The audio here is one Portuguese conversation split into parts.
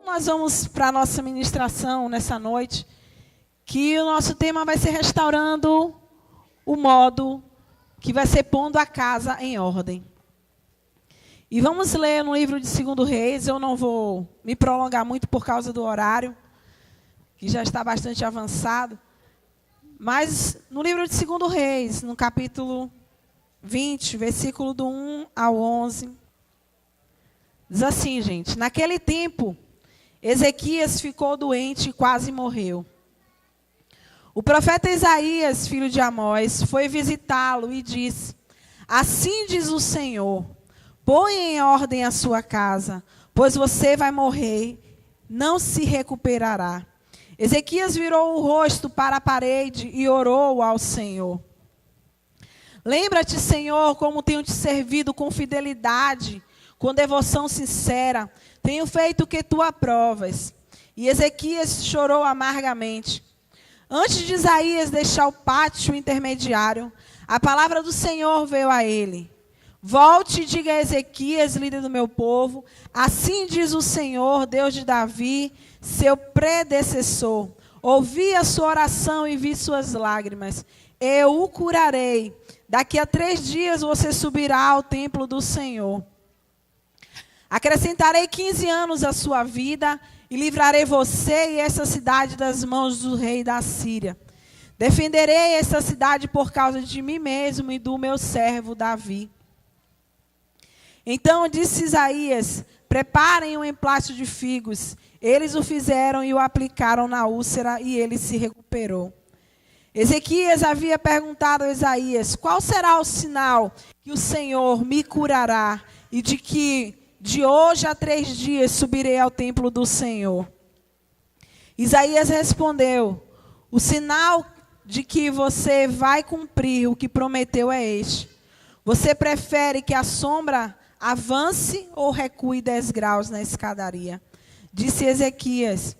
Nós vamos para a nossa ministração nessa noite, que o nosso tema vai ser restaurando o modo que vai ser pondo a casa em ordem. E vamos ler no livro de 2 Reis. Eu não vou me prolongar muito por causa do horário, que já está bastante avançado. Mas no livro de 2 Reis, no capítulo 20, versículo do 1 ao 11, diz assim, gente: naquele tempo, Ezequias ficou doente e quase morreu. O profeta Isaías, filho de Amós, foi visitá-lo e disse: assim diz o Senhor, põe em ordem a sua casa, pois você vai morrer, não se recuperará. Ezequias virou o rosto para a parede e orou ao Senhor. Lembra-te, Senhor, como tenho te servido com fidelidade, com devoção sincera. Tenho feito o que tu aprovas. E Ezequias chorou amargamente. Antes de Isaías deixar o pátio intermediário, a palavra do Senhor veio a ele. Volte e diga a Ezequias, líder do meu povo, assim diz o Senhor, Deus de Davi, seu predecessor. Ouvi a sua oração e vi suas lágrimas. Eu o curarei. Daqui a 3 dias você subirá ao templo do Senhor. Acrescentarei 15 anos à sua vida e livrarei você e essa cidade das mãos do rei da Síria. Defenderei essa cidade por causa de mim mesmo e do meu servo Davi. Então disse Isaías: preparem um emplasto de figos. Eles o fizeram e o aplicaram na úlcera e ele se recuperou. Ezequias havia perguntado a Isaías: qual será o sinal que o Senhor me curará e de que de hoje a 3 dias subirei ao templo do Senhor? Isaías respondeu: o sinal de que você vai cumprir o que prometeu é este. Você prefere que a sombra avance ou recue 10 graus na escadaria? Disse Ezequias: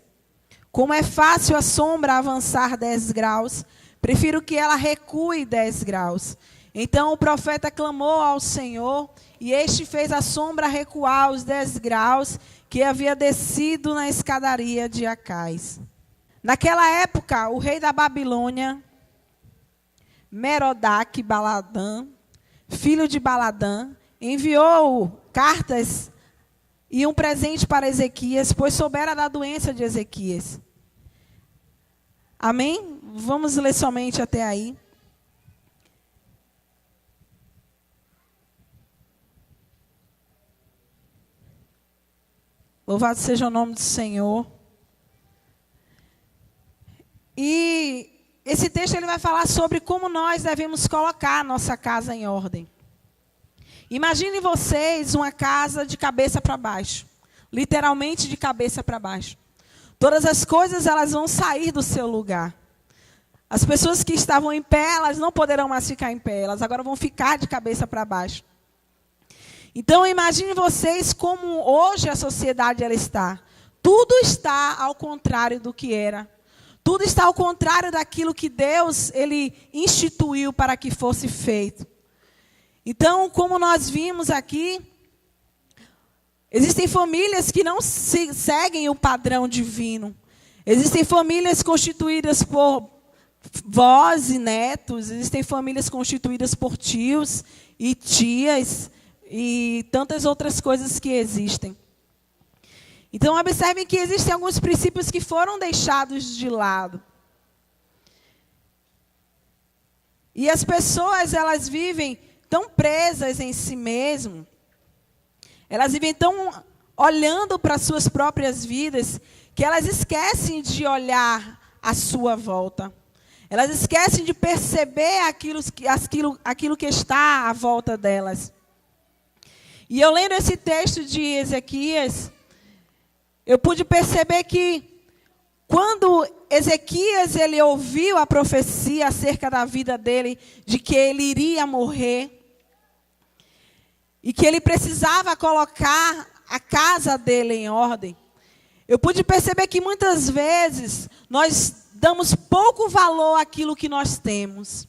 como é fácil a sombra avançar 10 graus, prefiro que ela recue 10 graus. Então o profeta clamou ao Senhor, e este fez a sombra recuar os 10 graus que havia descido na escadaria de Acais. Naquela época, o rei da Babilônia, Merodach-Baladã, filho de Baladã, enviou cartas e um presente para Ezequias, pois soubera da doença de Ezequias. Amém? Vamos ler somente até aí. Louvado seja o nome do Senhor. E esse texto ele vai falar sobre como nós devemos colocar a nossa casa em ordem. Imaginem vocês uma casa de cabeça para baixo. Literalmente de cabeça para baixo. Todas as coisas elas vão sair do seu lugar. As pessoas que estavam em pé, elas não poderão mais ficar em pé. Elas agora vão ficar de cabeça para baixo. Então, imagine vocês como hoje a sociedade ela está. Tudo está ao contrário do que era. Tudo está ao contrário daquilo que Deus ele instituiu para que fosse feito. Então, como nós vimos aqui, existem famílias que não seguem o padrão divino. Existem famílias constituídas por vós e netos. Existem famílias constituídas por tios e tias. E tantas outras coisas que existem. Então, observem que existem alguns princípios que foram deixados de lado. E as pessoas, elas vivem tão presas em si mesmas, elas vivem tão olhando para as suas próprias vidas, que elas esquecem de olhar à sua volta. Elas esquecem de perceber aquilo que está à volta delas. E eu lendo esse texto de Ezequias, eu pude perceber que quando Ezequias ele ouviu a profecia acerca da vida dele, de que ele iria morrer, e que ele precisava colocar a casa dele em ordem, eu pude perceber que muitas vezes nós damos pouco valor àquilo que nós temos.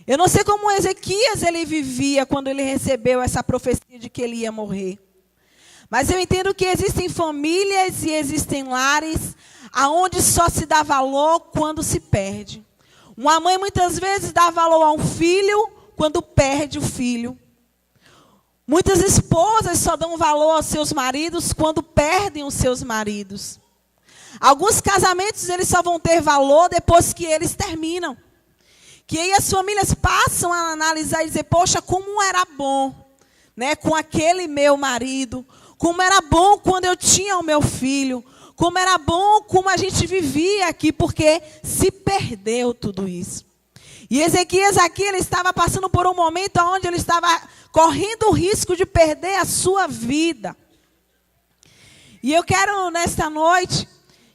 Eu não sei como Ezequias ele vivia quando ele recebeu essa profecia de que ele ia morrer. Mas eu entendo que existem famílias e existem lares aonde só se dá valor quando se perde. Uma mãe muitas vezes dá valor a um filho quando perde o filho. Muitas esposas só dão valor aos seus maridos quando perdem os seus maridos. Alguns casamentos eles só vão ter valor depois que eles terminam. Que aí as famílias passam a analisar e dizer, poxa, como era bom, né, com aquele meu marido. Como era bom quando eu tinha o meu filho. Como era bom como a gente vivia aqui, porque se perdeu tudo isso. E Ezequias aqui, ele estava passando por um momento onde ele estava correndo o risco de perder a sua vida. E eu quero, nesta noite,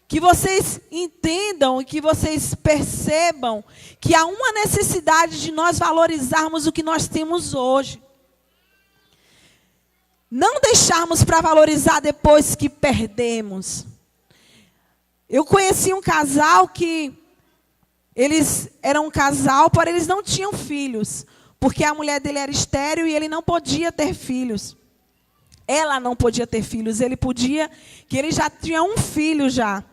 que vocês entendam e que vocês percebam que há uma necessidade de nós valorizarmos o que nós temos hoje. Não deixarmos para valorizar depois que perdemos. Eu conheci um casal que eles eram um casal, porém eles não tinham filhos. Porque a mulher dele era estéril e ele não podia ter filhos. Ela não podia ter filhos, ele podia, que ele já tinha um filho já.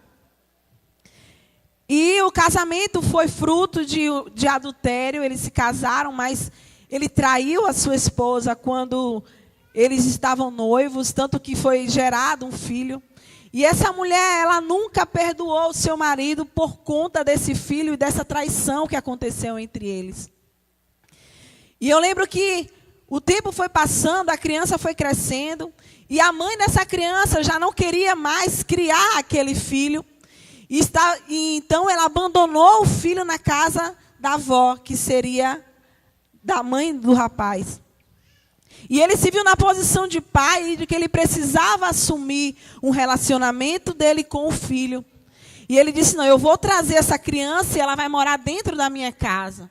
E o casamento foi fruto de adultério, eles se casaram, mas ele traiu a sua esposa quando eles estavam noivos, tanto que foi gerado um filho. E essa mulher, ela nunca perdoou o seu marido por conta desse filho e dessa traição que aconteceu entre eles. E eu lembro que o tempo foi passando, a criança foi crescendo, e a mãe dessa criança já não queria mais criar aquele filho. E então ela abandonou o filho na casa da avó, que seria da mãe do rapaz. E ele se viu na posição de pai, de que ele precisava assumir um relacionamento dele com o filho. E ele disse, não, eu vou trazer essa criança e ela vai morar dentro da minha casa.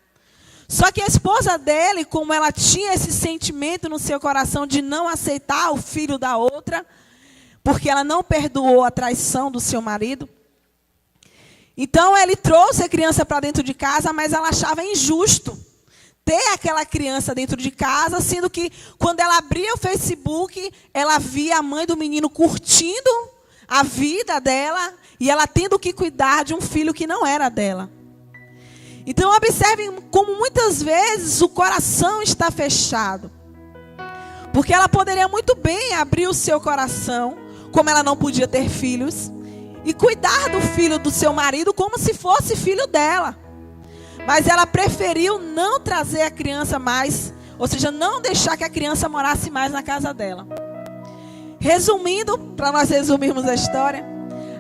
Só que a esposa dele, como ela tinha esse sentimento no seu coração de não aceitar o filho da outra, porque ela não perdoou a traição do seu marido, então ele trouxe a criança para dentro de casa, mas ela achava injusto ter aquela criança dentro de casa, sendo que quando ela abria o Facebook, ela via a mãe do menino curtindo a vida dela e ela tendo que cuidar de um filho que não era dela. Então observem como muitas vezes o coração está fechado. Porque ela poderia muito bem abrir o seu coração, como ela não podia ter filhos, e cuidar do filho do seu marido como se fosse filho dela. Mas ela preferiu não trazer a criança mais, ou seja, não deixar que a criança morasse mais na casa dela. Resumindo, para nós resumirmos a história,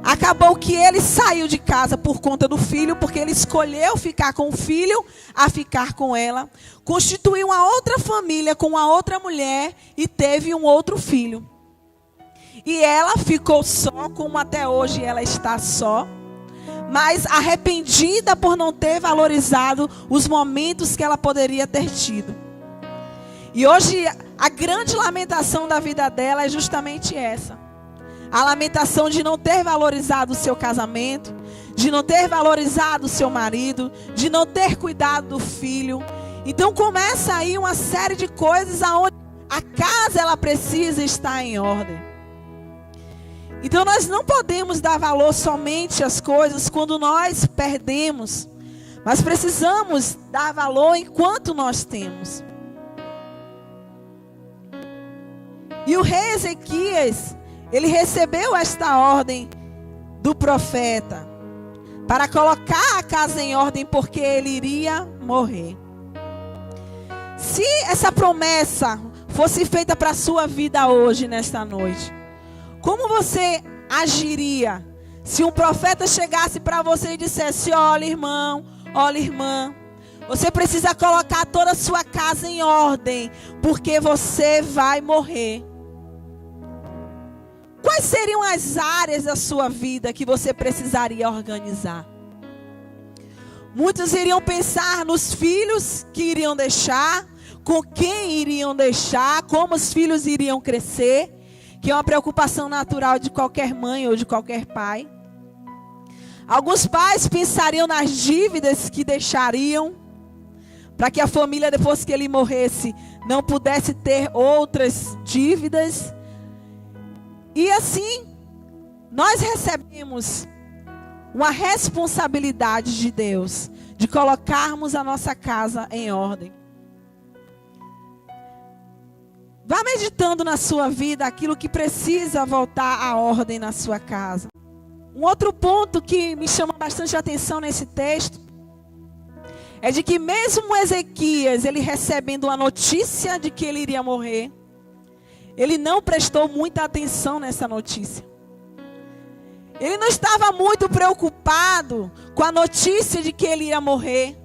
acabou que ele saiu de casa por conta do filho, porque ele escolheu ficar com o filho a ficar com ela, constituiu uma outra família com uma outra mulher e teve um outro filho. E ela ficou só, como até hoje ela está só, mas arrependida por não ter valorizado os momentos que ela poderia ter tido. E hoje a grande lamentação da vida dela é justamente essa. A lamentação de não ter valorizado o seu casamento, de não ter valorizado o seu marido, de não ter cuidado do filho. Então começa aí uma série de coisas aonde a casa ela precisa estar em ordem. Então nós não podemos dar valor somente às coisas quando nós perdemos, mas precisamos dar valor enquanto nós temos. E o rei Ezequias, ele recebeu esta ordem do profeta para colocar a casa em ordem porque ele iria morrer. Se essa promessa fosse feita para a sua vida hoje, nesta noite, como você agiria se um profeta chegasse para você e dissesse: olha, irmão, olha, irmã, você precisa colocar toda a sua casa em ordem, porque você vai morrer. Quais seriam as áreas da sua vida que você precisaria organizar? Muitos iriam pensar nos filhos que iriam deixar, com quem iriam deixar, como os filhos iriam crescer, que é uma preocupação natural de qualquer mãe ou de qualquer pai. Alguns pais pensariam nas dívidas que deixariam, para que a família, depois que ele morresse, não pudesse ter outras dívidas. E assim, nós recebemos uma responsabilidade de Deus, de colocarmos a nossa casa em ordem. Vá meditando na sua vida aquilo que precisa voltar à ordem na sua casa. Um outro ponto que me chama bastante atenção nesse texto é de que mesmo Ezequias, ele recebendo a notícia de que ele iria morrer, ele não prestou muita atenção nessa notícia. Ele não estava muito preocupado com a notícia de que ele ia morrer,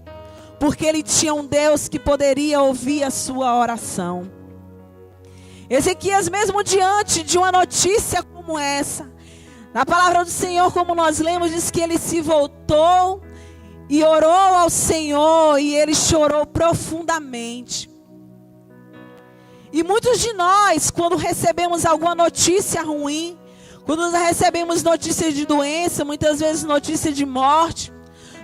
porque ele tinha um Deus que poderia ouvir a sua oração. Ezequias, mesmo diante de uma notícia como essa, na palavra do Senhor, como nós lemos, diz que ele se voltou e orou ao Senhor, e ele chorou profundamente. E muitos de nós, quando recebemos alguma notícia ruim, quando nós recebemos notícias de doença, muitas vezes notícias de morte,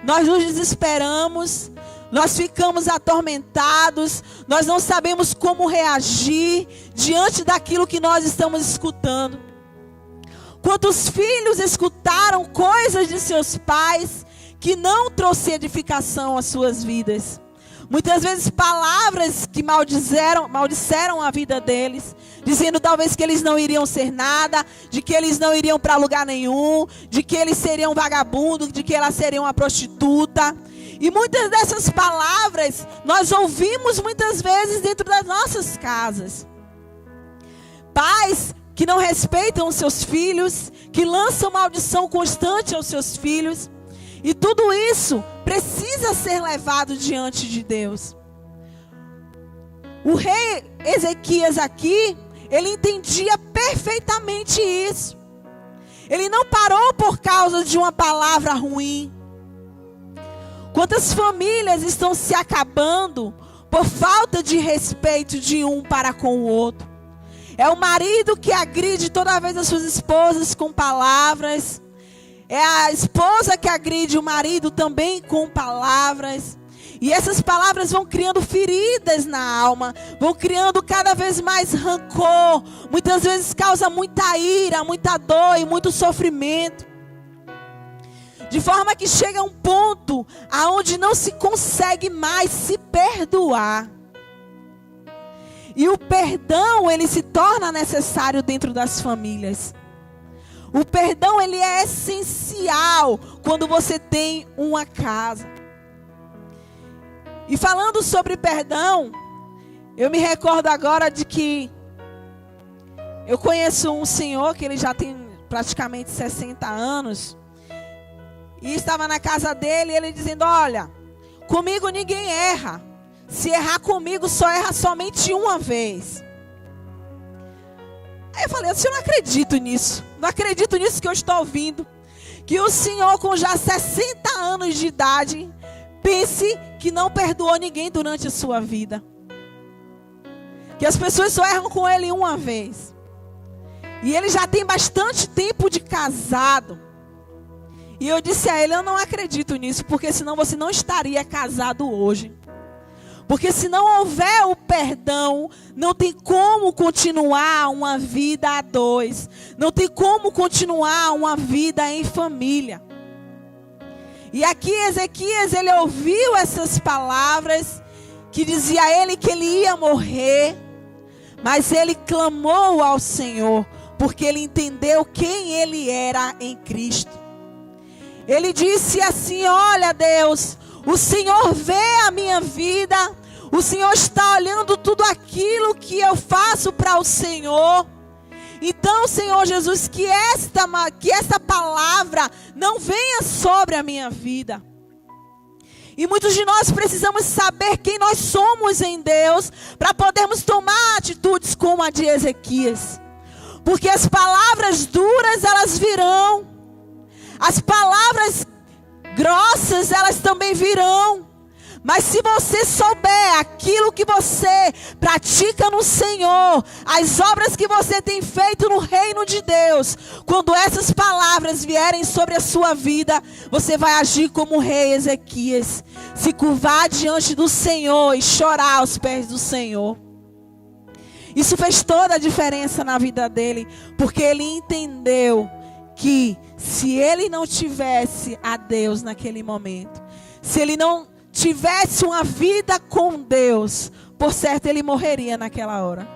nós nos desesperamos, nós ficamos atormentados, nós não sabemos como reagir diante daquilo que nós estamos escutando. Quantos filhos escutaram coisas de seus pais que não trouxeram edificação às suas vidas? Muitas vezes palavras que maldisseram a vida deles, dizendo talvez que eles não iriam ser nada, de que eles não iriam para lugar nenhum, de que eles seriam vagabundos, de que elas seriam uma prostituta. E muitas dessas palavras nós ouvimos muitas vezes dentro das nossas casas. Pais que não respeitam os seus filhos, que lançam maldição constante aos seus filhos. E tudo isso precisa ser levado diante de Deus. O rei Ezequias aqui, ele entendia perfeitamente isso. Ele não parou por causa de uma palavra ruim. Quantas famílias estão se acabando por falta de respeito de um para com o outro? É o marido que agride toda vez as suas esposas com palavras. É a esposa que agride o marido também com palavras. E essas palavras vão criando feridas na alma, vão criando cada vez mais rancor. Muitas vezes causa muita ira, muita dor e muito sofrimento. De forma que chega um ponto aonde não se consegue mais se perdoar. E o perdão, ele se torna necessário dentro das famílias. O perdão, ele é essencial quando você tem uma casa. E falando sobre perdão, eu me recordo agora de que eu conheço um senhor que ele já tem praticamente 60 anos. E estava na casa dele e ele dizendo, olha, comigo ninguém erra. Se errar comigo, só erra somente uma vez. Aí eu falei, eu não acredito nisso. Não acredito nisso que eu estou ouvindo. Que o senhor com já 60 anos de idade pense que não perdoou ninguém durante a sua vida. Que as pessoas só erram com ele uma vez. E ele já tem bastante tempo de casado. E eu disse a ele, eu não acredito nisso, porque senão você não estaria casado hoje. Porque se não houver o perdão, não tem como continuar uma vida a dois. Não tem como continuar uma vida em família. E aqui Ezequias, ele ouviu essas palavras, que dizia a ele que ele ia morrer. Mas ele clamou ao Senhor, porque ele entendeu quem ele era em Cristo. Ele disse assim, olha Deus, o Senhor vê a minha vida, o Senhor está olhando tudo aquilo que eu faço para o Senhor. Então, Senhor Jesus, que esta palavra não venha sobre a minha vida. E muitos de nós precisamos saber quem nós somos em Deus, para podermos tomar atitudes como a de Ezequias. Porque as palavras duras, elas virão. As palavras grossas, elas também virão. Mas se você souber aquilo que você pratica no Senhor, as obras que você tem feito no reino de Deus, quando essas palavras vierem sobre a sua vida, você vai agir como o rei Ezequias. Se curvar diante do Senhor e chorar aos pés do Senhor. Isso fez toda a diferença na vida dele, porque ele entendeu que se ele não tivesse a Deus naquele momento, se ele não tivesse uma vida com Deus, por certo ele morreria naquela hora.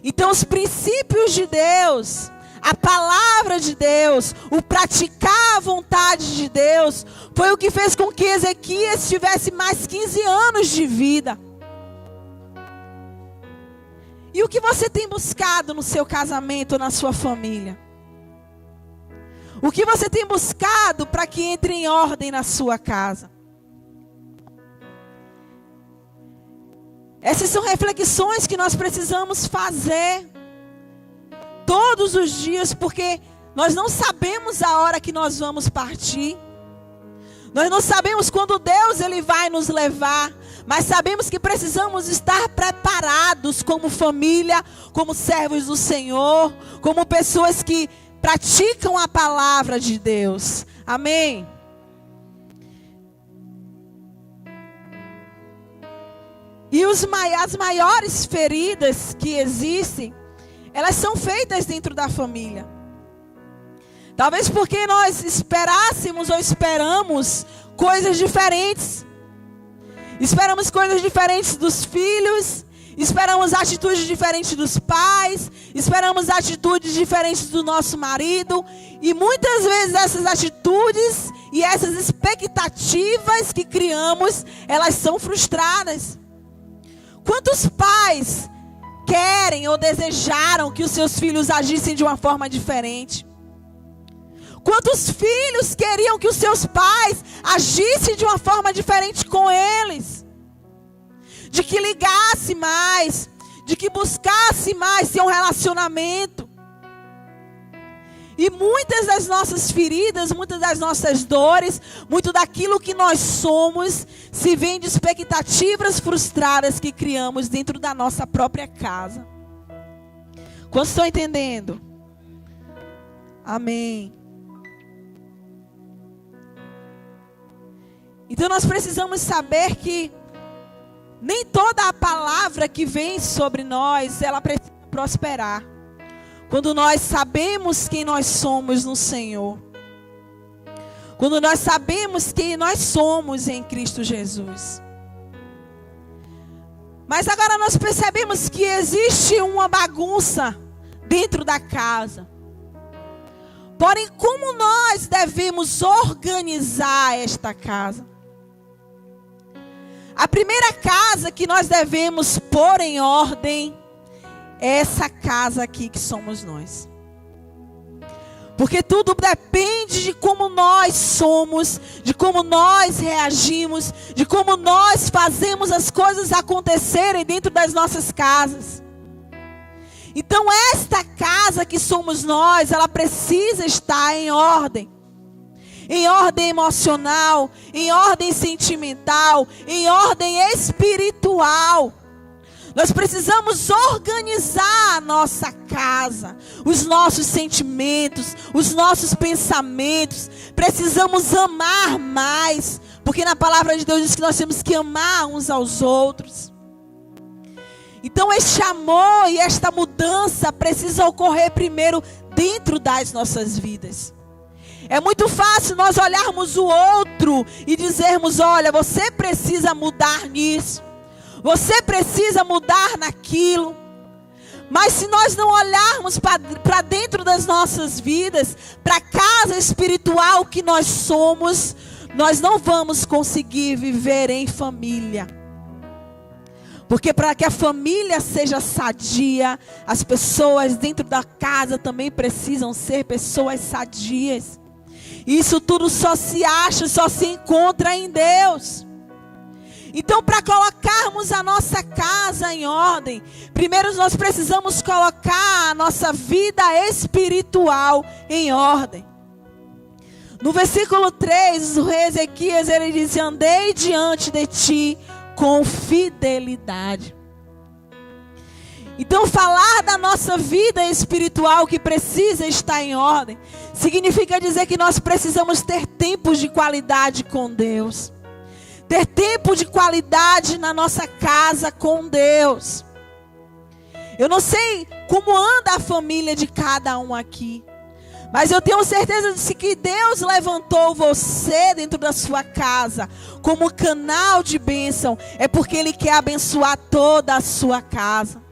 Então os princípios de Deus, a palavra de Deus, o praticar a vontade de Deus, foi o que fez com que Ezequias tivesse mais 15 anos de vida. E o que você tem buscado no seu casamento, na sua família? O que você tem buscado para que entre em ordem na sua casa? Essas são reflexões que nós precisamos fazer todos os dias, porque nós não sabemos a hora que nós vamos partir. Nós não sabemos quando Deus ele vai nos levar, mas sabemos que precisamos estar preparados como família, como servos do Senhor, como pessoas que praticam a palavra de Deus. Amém? E as maiores feridas que existem, elas são feitas dentro da família. Talvez porque nós esperássemos ou esperamos coisas diferentes. Esperamos coisas diferentes dos filhos, esperamos atitudes diferentes dos pais, esperamos atitudes diferentes do nosso marido. E muitas vezes essas atitudes e essas expectativas que criamos, elas são frustradas. Quantos pais querem ou desejaram que os seus filhos agissem de uma forma diferente? Quantos filhos queriam que os seus pais agissem de uma forma diferente com eles? De que ligasse mais, de que buscasse mais ter um relacionamento. E muitas das nossas feridas, muitas das nossas dores, muito daquilo que nós somos, se vem de expectativas frustradas que criamos dentro da nossa própria casa. Quantos estão entendendo? Amém. Então nós precisamos saber que nem toda a palavra que vem sobre nós, ela precisa prosperar. Quando nós sabemos quem nós somos no Senhor. Quando nós sabemos quem nós somos em Cristo Jesus. Mas agora nós percebemos que existe uma bagunça dentro da casa. Porém, como nós devemos organizar esta casa? A primeira casa que nós devemos pôr em ordem é essa casa aqui que somos nós. Porque tudo depende de como nós somos, de como nós reagimos, de como nós fazemos as coisas acontecerem dentro das nossas casas. Então esta casa que somos nós, ela precisa estar em ordem. Em ordem emocional, em ordem sentimental, em ordem espiritual. Nós precisamos organizar a nossa casa, os nossos sentimentos, os nossos pensamentos. Precisamos amar mais, porque na palavra de Deus diz que nós temos que amar uns aos outros. Então este amor e esta mudança precisa ocorrer primeiro dentro das nossas vidas. É muito fácil nós olharmos o outro e dizermos: olha, você precisa mudar nisso. Você precisa mudar naquilo. Mas se nós não olharmos para dentro das nossas vidas, para a casa espiritual que nós somos, nós não vamos conseguir viver em família. Porque para que a família seja sadia, as pessoas dentro da casa também precisam ser pessoas sadias. Isso tudo só se acha, só se encontra em Deus. Então, para colocarmos a nossa casa em ordem, primeiro nós precisamos colocar a nossa vida espiritual em ordem. No versículo 3, o rei Ezequias, ele diz: andei diante de ti com fidelidade. Então, falar da nossa vida espiritual que precisa estar em ordem, significa dizer que nós precisamos ter tempos de qualidade com Deus. Ter tempo de qualidade na nossa casa com Deus. Eu não sei como anda a família de cada um aqui, mas eu tenho certeza de que Deus levantou você dentro da sua casa como canal de bênção. É porque Ele quer abençoar toda a sua casa.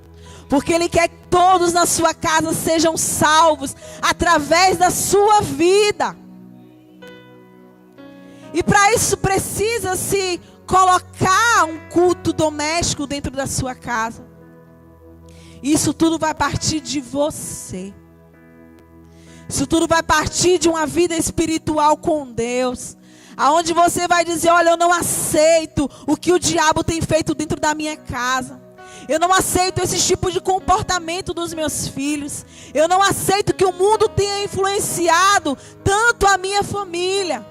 Porque Ele quer que todos na sua casa sejam salvos através da sua vida. E para isso precisa se colocar um culto doméstico dentro da sua casa. Isso tudo vai partir de você. Isso tudo vai partir de uma vida espiritual com Deus. Aonde você vai dizer, olha, eu não aceito o que o diabo tem feito dentro da minha casa. Eu não aceito esse tipo de comportamento dos meus filhos. Eu não aceito que o mundo tenha influenciado tanto a minha família.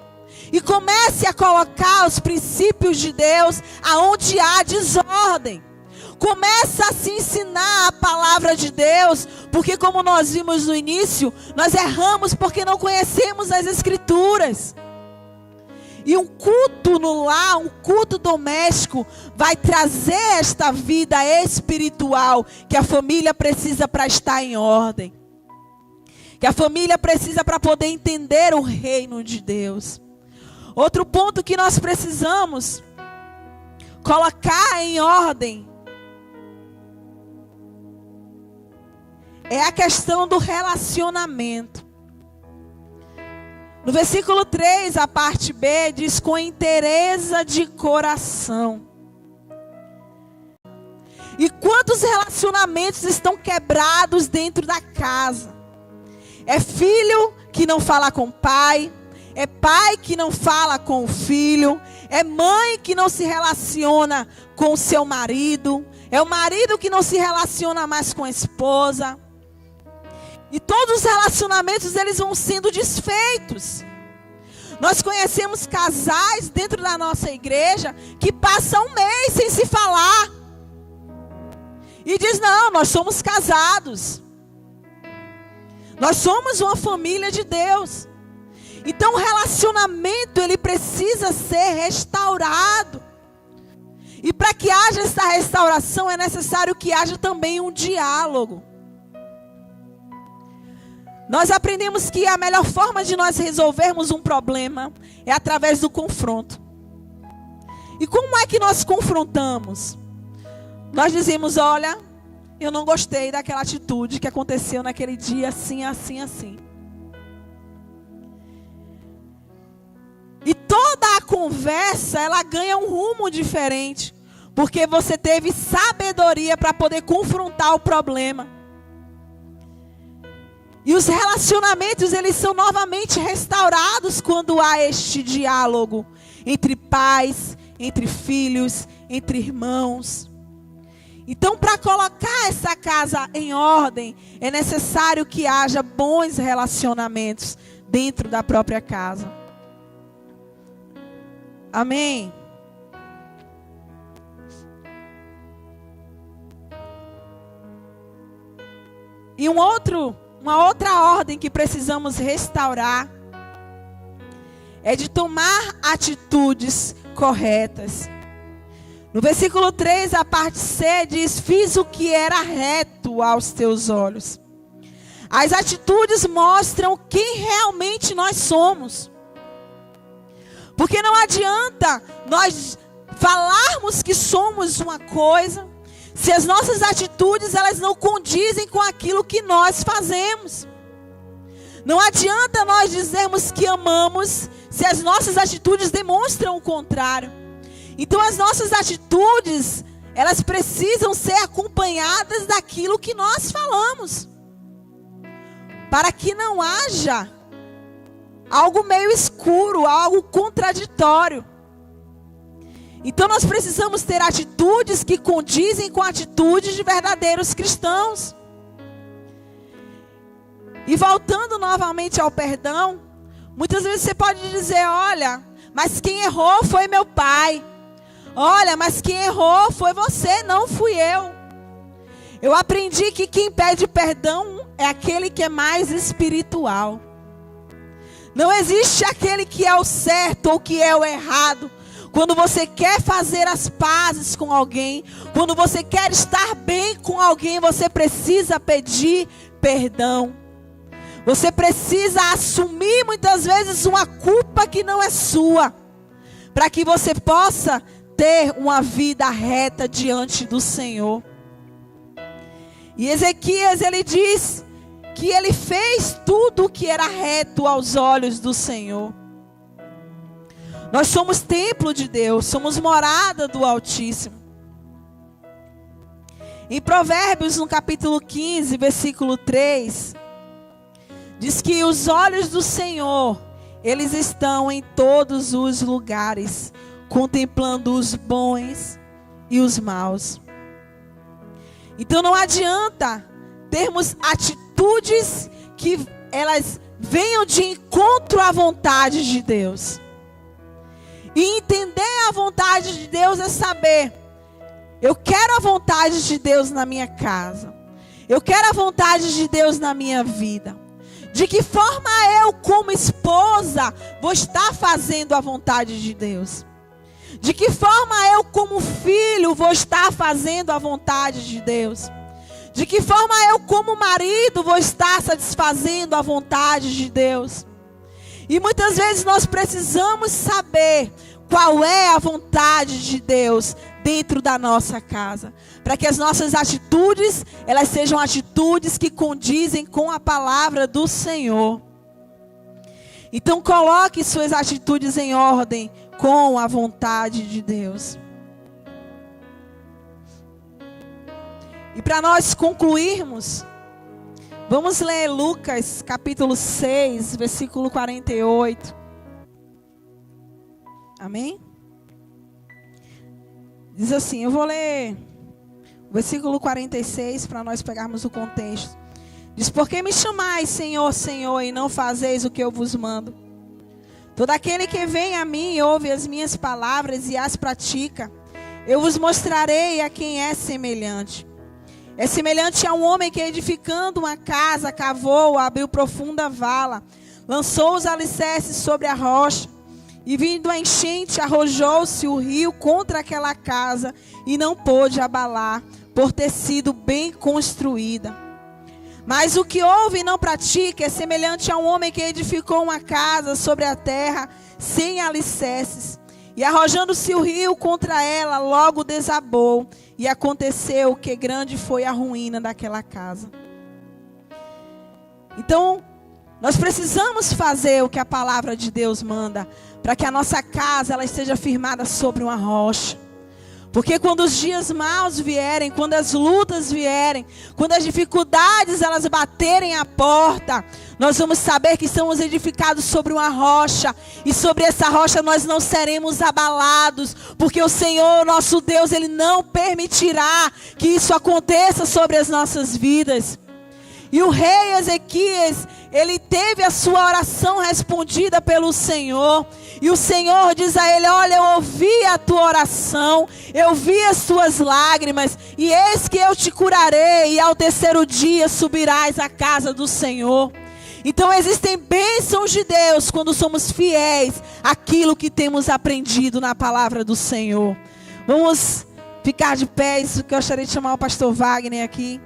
E comece a colocar os princípios de Deus aonde há desordem. Comece a se ensinar a palavra de Deus. Porque como nós vimos no início, nós erramos porque não conhecemos as Escrituras. E um culto no lar, um culto doméstico, vai trazer esta vida espiritual que a família precisa para estar em ordem. Que a família precisa para poder entender o reino de Deus. Outro ponto que nós precisamos colocar em ordem é a questão do relacionamento. No versículo 3, a parte B, diz com inteireza de coração. E quantos relacionamentos estão quebrados dentro da casa? É filho que não fala com o pai, é pai que não fala com o filho, é mãe que não se relaciona com o seu marido, é o marido que não se relaciona mais com a esposa. E todos os relacionamentos, eles vão sendo desfeitos. Nós conhecemos casais dentro da nossa igreja que passam um mês sem se falar. E diz, não, nós somos casados. Nós somos uma família de Deus. Então o relacionamento, ele precisa ser restaurado. E para que haja essa restauração, é necessário que haja também um diálogo. Nós aprendemos que a melhor forma de nós resolvermos um problema é através do confronto. E como é que nós confrontamos? Nós dizemos, olha, eu não gostei daquela atitude que aconteceu naquele dia, assim, assim, assim. E toda a conversa, ela ganha um rumo diferente. Porque você teve sabedoria para poder confrontar o problema. E os relacionamentos, eles são novamente restaurados quando há este diálogo entre pais, entre filhos, entre irmãos. Então, para colocar essa casa em ordem, é necessário que haja bons relacionamentos dentro da própria casa. Amém? E uma outra ordem que precisamos restaurar é de tomar atitudes corretas. No versículo 3, a parte C diz, fiz o que era reto aos teus olhos. As atitudes mostram quem realmente nós somos. Porque não adianta nós falarmos que somos uma coisa, se as nossas atitudes, elas não condizem com aquilo que nós fazemos. Não adianta nós dizermos que amamos, se as nossas atitudes demonstram o contrário. Então as nossas atitudes, elas precisam ser acompanhadas daquilo que nós falamos. Para que não haja algo meio escuro, algo contraditório. Então nós precisamos ter atitudes que condizem com atitudes de verdadeiros cristãos. E voltando novamente ao perdão, muitas vezes você pode dizer, olha, mas quem errou foi meu pai. Olha, mas quem errou foi você, não fui eu. Eu aprendi que quem pede perdão é aquele que é mais espiritual. Não existe aquele que é o certo ou que é o errado. Quando você quer fazer as pazes com alguém, quando você quer estar bem com alguém, você precisa pedir perdão. Você precisa assumir muitas vezes uma culpa que não é sua, para que você possa ter uma vida reta diante do Senhor. E Ezequias, ele diz que ele fez tudo o que era reto aos olhos do Senhor. Nós somos templo de Deus, somos morada do Altíssimo. Em Provérbios, no capítulo 15, versículo 3, diz que os olhos do Senhor, eles estão em todos os lugares, contemplando os bons e os maus. Então não adianta termos atitudes que elas venham de encontro à vontade de Deus. E entender a vontade de Deus é saber, eu quero a vontade de Deus na minha casa. Eu quero a vontade de Deus na minha vida. De que forma eu, como esposa, vou estar fazendo a vontade de Deus? De que forma eu, como filho, vou estar fazendo a vontade de Deus? De que forma eu, como marido, vou estar satisfazendo a vontade de Deus? E muitas vezes nós precisamos saber qual é a vontade de Deus dentro da nossa casa, para que as nossas atitudes, elas sejam atitudes que condizem com a palavra do Senhor. Então coloque suas atitudes em ordem com a vontade de Deus. E para nós concluirmos, vamos ler Lucas capítulo 6, versículo 48. Amém? Diz assim, eu vou ler o versículo 46 para nós pegarmos o contexto. Diz, por que me chamais Senhor, Senhor, e não fazeis o que eu vos mando? Todo aquele que vem a mim e ouve as minhas palavras e as pratica, eu vos mostrarei a quem é semelhante. É semelhante a um homem que, edificando uma casa, cavou, abriu profunda vala, lançou os alicerces sobre a rocha, e vindo a enchente, arrojou-se o rio contra aquela casa, e não pôde abalar, por ter sido bem construída. Mas o que ouve e não pratica é semelhante a um homem que edificou uma casa sobre a terra, sem alicerces. E arrojando-se o rio contra ela, logo desabou. E aconteceu que grande foi a ruína daquela casa. Então, nós precisamos fazer o que a palavra de Deus manda, para que a nossa casa ela esteja firmada sobre uma rocha. Porque quando os dias maus vierem, quando as lutas vierem, quando as dificuldades elas baterem a porta, nós vamos saber que estamos edificados sobre uma rocha. E sobre essa rocha nós não seremos abalados. Porque o Senhor, nosso Deus, Ele não permitirá que isso aconteça sobre as nossas vidas. E o rei Ezequias, ele teve a sua oração respondida pelo Senhor. E o Senhor diz a ele, olha, eu ouvi a tua oração, eu vi as tuas lágrimas, e eis que eu te curarei, e ao terceiro dia subirás à casa do Senhor. Então existem bênçãos de Deus quando somos fiéis àquilo que temos aprendido na palavra do Senhor. Vamos ficar de pé, isso que eu gostaria de chamar o pastor Wagner aqui.